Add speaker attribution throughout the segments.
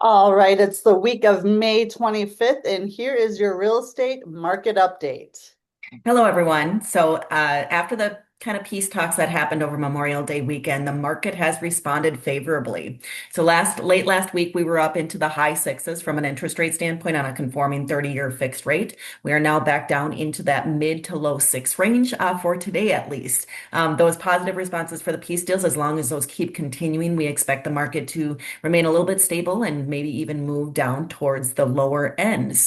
Speaker 1: All right, it's the week of May 25th, and here is your real estate market update.
Speaker 2: Hello, everyone. After the kind of peace talks that happened over Memorial Day weekend, the market has responded favorably. Late last week, we were up into the high sixes from an interest rate standpoint on a conforming 30-year fixed rate. We are now back down into that mid to low six range for today, at least. Those positive responses for the peace deals, as long as those keep continuing, we expect the market to remain a little bit stable and maybe even move down towards the lower end.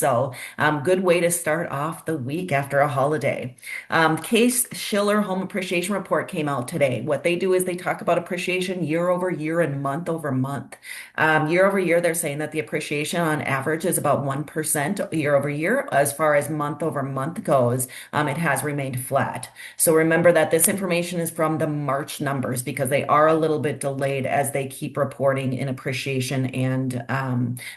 Speaker 2: Good way to start off the week after a holiday. Case Schiller Home Appreciation Report came out today. What they do is they talk about appreciation year over year and month over month. Year over year, they're saying that the appreciation on average is about 1% year over year. As far as month over month goes, it has remained flat. So remember that this information is from the March numbers because they are a little bit delayed as they keep reporting in appreciation and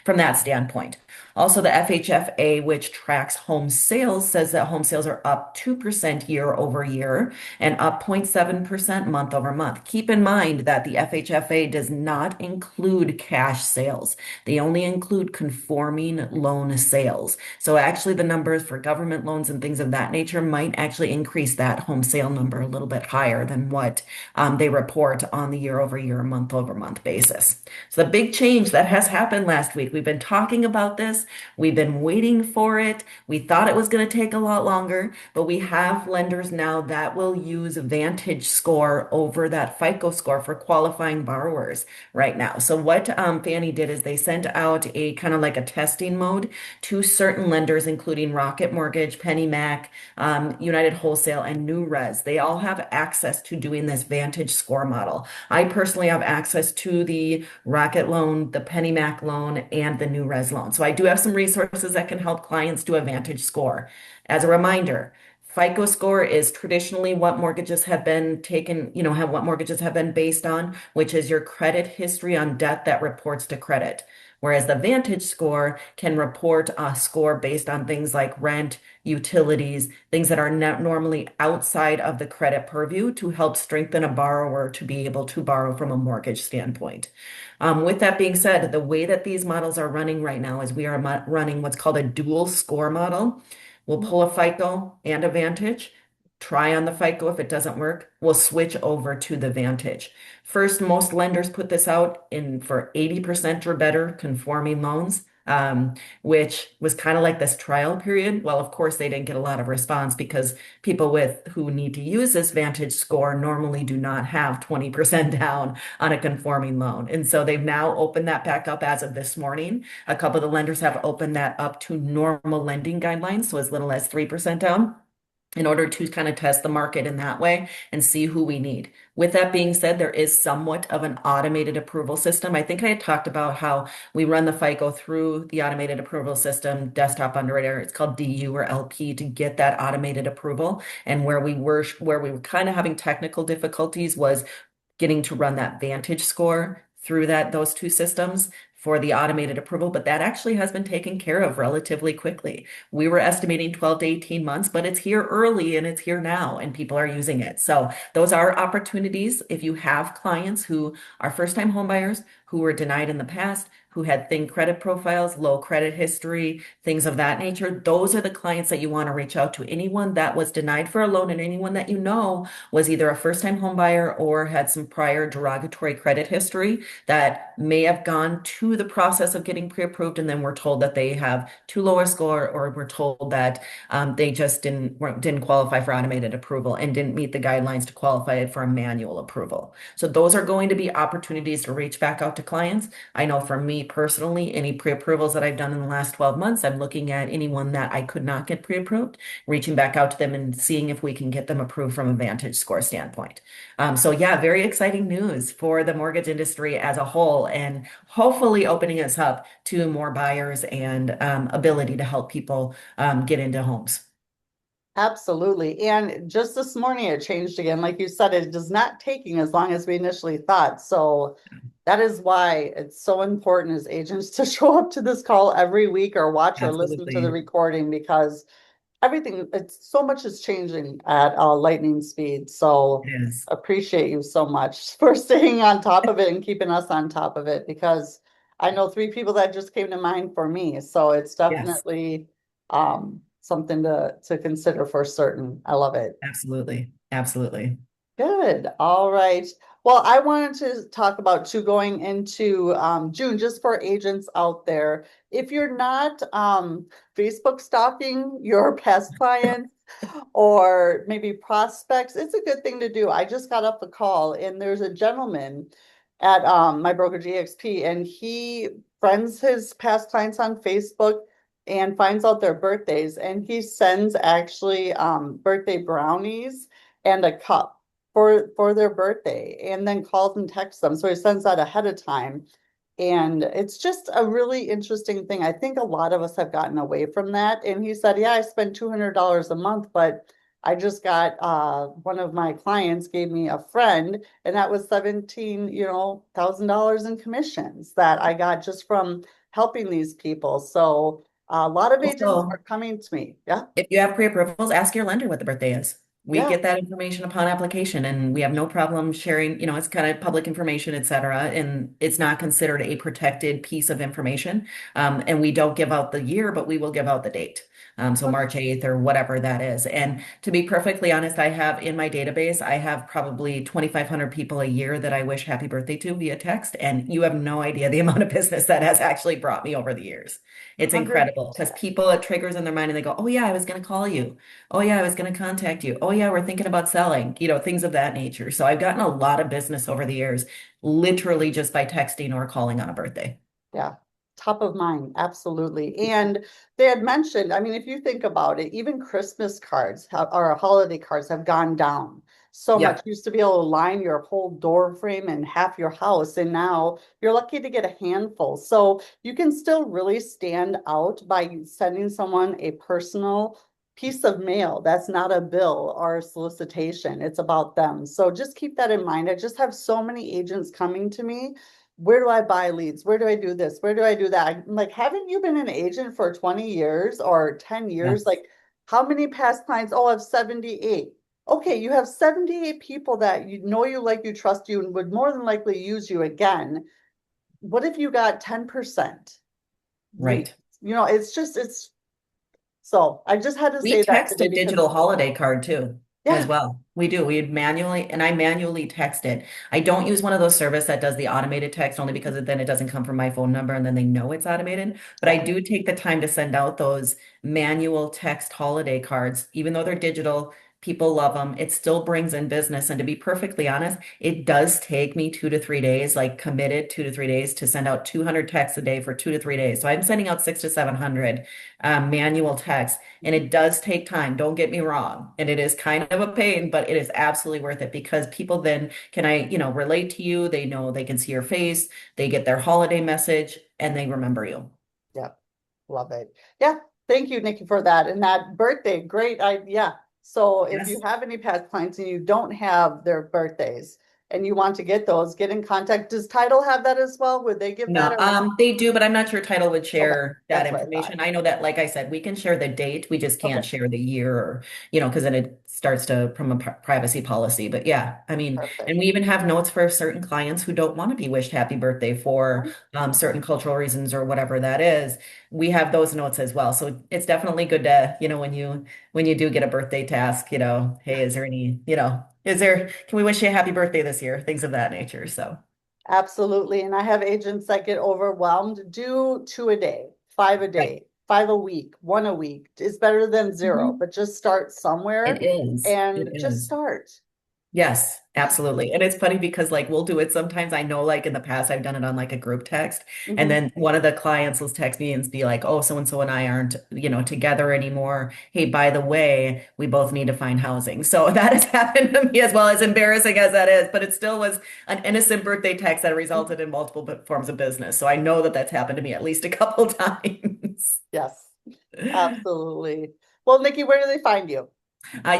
Speaker 2: from that standpoint. Also, the FHFA, which tracks home sales, says that home sales are up 2% year over year and up 0.7% month over month. Keep in mind that the FHFA does not include cash sales. They only include conforming loan sales. So actually the numbers for government loans and things of that nature might actually increase that home sale number a little bit higher than what they report on the year over year, month over month basis. So the big change that has happened last week, we've been talking about this. We've been waiting for it. We thought it was going to take a lot longer, but we have lenders now that will use VantageScore over that FICO score for qualifying borrowers right now. So what Fannie did is they sent out a kind of like a testing mode to certain lenders, including Rocket Mortgage, PennyMac, United Wholesale, and New Res. They all have access to doing this VantageScore model. I personally have access to the Rocket loan, the PennyMac loan, and the New Res loan. So I do have some resources that can help clients do a VantageScore. As a reminder, FICO score is traditionally what mortgages have been taken, have what mortgages have been based on, which is your credit history on debt that reports to credit. Whereas the Vantage score can report a score based on things like rent, utilities, things that are not normally outside of the credit purview to help strengthen a borrower to be able to borrow from a mortgage standpoint. With that being said, the way that these models are running right now is we are running what's called a dual score model. We'll pull a FICO and a Vantage, try on the FICO. If it doesn't work, we'll switch over to the Vantage. First, most lenders put this out in for 80% or better conforming loans, which was kind of like this trial period. Well, of course, they didn't get a lot of response because people with who need to use this Vantage score normally do not have 20% down on a conforming loan. And so they've now opened that back up as of this morning. A couple of the lenders have opened that up to normal lending guidelines, so as little as 3% down in order to kind of test the market in that way and see who we need. With that being said, there is somewhat of an automated approval system. I think I had talked about how we run the FICO through the automated approval system, desktop underwriter. It's called DU or LP to get that automated approval. And where we were kind of having technical difficulties was getting to run that Vantage score through those two systems for the automated approval, but that actually has been taken care of relatively quickly. We were estimating 12 to 18 months, but it's here early and it's here now and people are using it. So those are opportunities if you have clients who are first-time homebuyers who were denied in the past, who had thin credit profiles, low credit history, things of that nature. Those are the clients that you want to reach out to. Anyone that was denied for a loan and anyone that you know was either a first-time homebuyer or had some prior derogatory credit history that may have gone to the process of getting pre-approved and then were told that they have too low a score or were told that they just didn't qualify for automated approval and didn't meet the guidelines to qualify for a manual approval. So those are going to be opportunities to reach back out to clients. I know for me personally, any pre-approvals that I've done in the last 12 months, I'm looking at anyone that I could not get pre-approved, reaching back out to them and seeing if we can get them approved from a Vantage score standpoint. So yeah, very exciting news for the mortgage industry as a whole, and hopefully opening us up to more buyers and ability to help people get into homes.
Speaker 1: Absolutely. And just this morning it changed again. Like you said, it is not taking as long as we initially thought. So that is why it's so important as agents to show up to this call every week or watch or listen to the
Speaker 2: Absolutely.
Speaker 1: recording because it's so much is changing at lightning speed.
Speaker 2: It
Speaker 1: So
Speaker 2: is.
Speaker 1: appreciate you so much for staying on top of it and keeping us on top of it because I know three people that just came to mind for me, so it's
Speaker 2: Yes,
Speaker 1: definitely something to consider for certain. I love it.
Speaker 2: absolutely. Absolutely.
Speaker 1: Good. All right. Well, I wanted to talk about too going into June, just for agents out there. If you're not Facebook stalking your past clients or maybe prospects, it's a good thing to do. I just got off a call and there's a gentleman at my brokerage EXP, and he friends his past clients on Facebook and finds out their birthdays, and he sends actually birthday brownies and a cup for their birthday, and then calls and texts them. So he sends that ahead of time. And it's just a really interesting thing. I think a lot of us have gotten away from that. And he said, yeah, I spend $200 a month, but I just got one of my clients gave me a friend, and that was 17, $1,000 in commissions that I got just from helping these people. So a lot of agents are
Speaker 2: Also,
Speaker 1: coming to me. Yeah,
Speaker 2: if you have pre-approvals, ask your lender what the birthday is. We
Speaker 1: yeah,
Speaker 2: get that information upon application and we have no problem sharing, it's kind of public information, et cetera. And it's not considered a protected piece of information. And we don't give out the year, but we will give out the date. So
Speaker 1: okay.
Speaker 2: March 8th or whatever that is. And to be perfectly honest, I have in my database, I have probably 2,500 people a year that I wish happy birthday to via text. And you have no idea the amount of business that has actually brought me over the years. It's
Speaker 1: 100.
Speaker 2: incredible because people, it triggers in their mind and they go, oh yeah, I was going to call you. Oh yeah, I was going to contact you. Oh yeah, we're thinking about selling, things of that nature. So I've gotten a lot of business over the years, literally just by texting or calling on a birthday.
Speaker 1: Yeah, top of mind, absolutely. And they had mentioned, I mean, if you think about it, even Christmas cards or holiday cards have gone down so much.
Speaker 2: Yep.
Speaker 1: You used to be able to line your whole door frame and half your house, and now you're lucky to get a handful. So you can still really stand out by sending someone a personal piece of mail. That's not a bill or a solicitation. It's about them. So just keep that in mind. I just have so many agents coming to me. Where do I buy leads? Where do I do this? Where do I do that? I'm like, haven't you been an agent for 20 years or 10 years?
Speaker 2: Yes.
Speaker 1: Like, how many past clients? Oh, I have 78. Okay, you have 78 people that you know you like, you trust you, and would more than likely use you again. What if you got 10% leads?
Speaker 2: Right.
Speaker 1: It's so I just had to
Speaker 2: We
Speaker 1: say that
Speaker 2: text
Speaker 1: today
Speaker 2: a
Speaker 1: because,
Speaker 2: digital holiday card too, as
Speaker 1: yeah,
Speaker 2: well. We do. I manually text it. I don't use one of those service that does the automated text only because then it doesn't come from my phone number and then they know it's automated. But I
Speaker 1: yeah,
Speaker 2: do take the time to send out those manual text holiday cards, even though they're digital. People love them. It still brings in business. And to be perfectly honest, it does take me 2 to 3 days, like committed 2 to 3 days to send out 200 texts a day for 2 to 3 days. So I'm sending out 600 to 700 manual texts. And it does take time, don't get me wrong. And it is kind of a pain, but it is absolutely worth it because people then relate to you. They know they can see your face, they get their holiday message, and they remember you.
Speaker 1: yeah. Love it. Yeah. Thank you, Nikki, for that. And that birthday, great idea. So if you
Speaker 2: Yes.
Speaker 1: have any past clients and you don't have their birthdays and you want to get those, get in contact. Does Title have that as well? Would they give that
Speaker 2: No,
Speaker 1: or?
Speaker 2: they do, but I'm not sure Title would
Speaker 1: Okay,
Speaker 2: share that
Speaker 1: that's what I thought.
Speaker 2: information. I know that, like I said, we can share the date. We just
Speaker 1: Okay,
Speaker 2: can't share the year or, because then it starts to from a privacy policy. But yeah, I mean, and
Speaker 1: perfect.
Speaker 2: we even have notes for certain clients who don't want to be wished happy birthday for certain cultural reasons or whatever that is. We have those notes as well. So it's definitely good to, when you do get a birthday task, hey, is there any, can we wish you a happy birthday this year? Things of that nature. So.
Speaker 1: Absolutely. And I have agents that get overwhelmed. Do two a day, five a
Speaker 2: Right.
Speaker 1: day, five a week, one a week. It's better than zero,
Speaker 2: Mhm.
Speaker 1: but just start
Speaker 2: It
Speaker 1: somewhere
Speaker 2: is. It
Speaker 1: and just
Speaker 2: is.
Speaker 1: start.
Speaker 2: Yes, absolutely. And it's funny because like we'll do it sometimes. I know like in the past I've done it on like a group text. And
Speaker 1: Mhm.
Speaker 2: then one of the clients will text me and be like, oh, so and so and I aren't, together anymore. Hey, by the way, we both need to find housing. So that has happened to me as well, as embarrassing as that is. But it still was an innocent birthday text that resulted in multiple forms of business. So I know that that's happened to me at least a couple times.
Speaker 1: Yes, absolutely. Well, Nikki, where do they find you?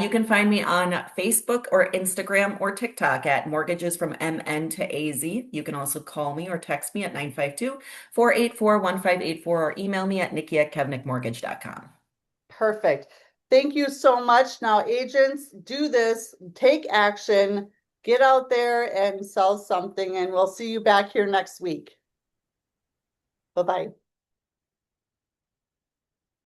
Speaker 2: You can find me on Facebook or Instagram or TikTok at Mortgages from MN to AZ. You can also call me or text me at 952-484-1584 or email me at nikki@kevnickmortgage.com.
Speaker 1: Perfect. Thank you so much. Now, agents, do this, take action, get out there and sell something, and we'll see you back here next week. Bye-bye.